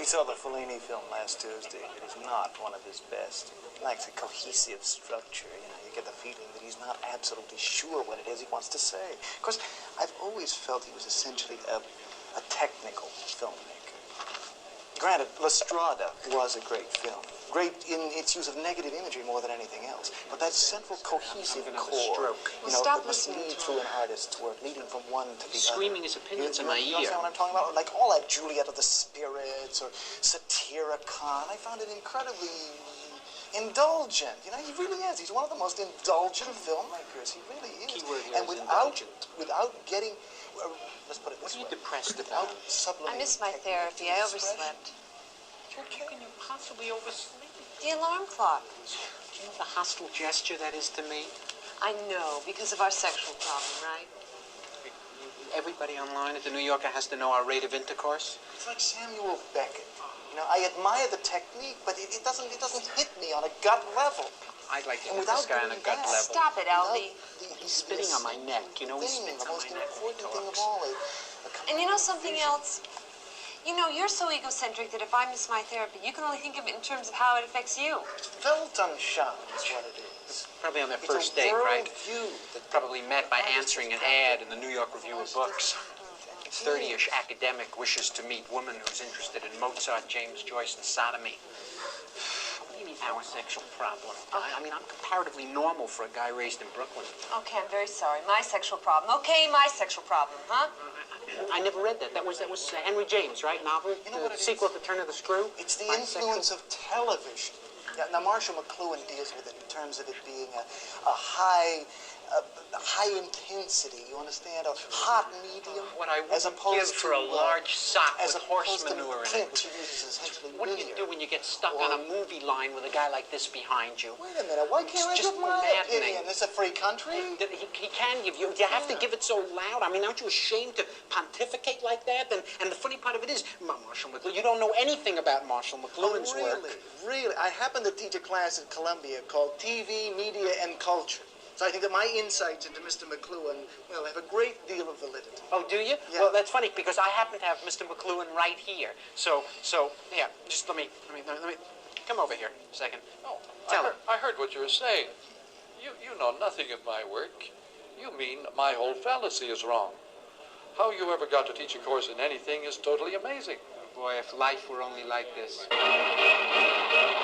saw the Fellini film last Tuesday. It is not one of his best. It lacks a cohesive structure. You get the feeling that he's not absolutely sure what it is he wants to say. Of course, I've always felt he was essentially a technical filmmaker. Granted, La Strada was a great film. Great in its use of negative imagery more than anything else. But that central cohesive core, that must lead through an artist's work, leading from one to the other. Screaming his opinions in my ear. You understand what I'm talking about? Like all that Juliet of the Spirits or Satyricon. I found it incredibly indulgent. He really is. He's one of the most indulgent filmmakers. He really is. Keyword here and is indulgent. without getting... let's put it this way. What are you depressed about? I missed my therapy. I overslept. How can you possibly oversleep? The alarm clock. Do you know the hostile gesture that is to me? I know, because of our sexual problem, right? Everybody online at the New Yorker has to know our rate of intercourse. It's like Samuel Beckett. I admire the technique, but it doesn't hit me on a gut level. I'd like to hit this guy on a gut level. Stop it, Alvy. He's spitting on my neck. He spits on my neck when he talks. And something else? You're so egocentric that if I miss my therapy, you can only think of it in terms of how it affects you. Weltanschauung is what it is. Probably on their first date, right? Probably met by answering an ad in the New York Review of Books. 30-ish academic wishes to meet woman who's interested in Mozart, James Joyce, and sodomy. What do you mean, our sexual problem? I'm comparatively normal for a guy raised in Brooklyn. Okay, I'm very sorry. My sexual problem. Okay, my sexual problem, huh? I never read that. That was Henry James, right? Novel? The sequel to Turn of the Screw? It's the influence of television. Now, Marshall McLuhan deals with it in terms of it being a high intensity, you understand? A hot medium. What I wouldn't give for a large sock with horse manure in it. What do you do when you get stuck on a movie line with a guy like this behind you? Wait a minute, why can't I give my opinion? It's a free country. He can give you. You have to give it so loud. Aren't you ashamed to pontificate like that? And the funny part of it is, Marshall McLuhan, you don't know anything about Marshall McLuhan's work. Really? I happen to teach a class at Columbia called TV, Media, and Culture. So I think that my insights into Mr. McLuhan, have a great deal of validity. Oh, do you? Yeah. Well, that's funny because I happen to have Mr. McLuhan right here. So yeah, just let me come over here a second. Oh, Tell him. I heard what you were saying. You know nothing of my work. You mean my whole fallacy is wrong. How you ever got to teach a course in anything is totally amazing. Boy, if life were only like this.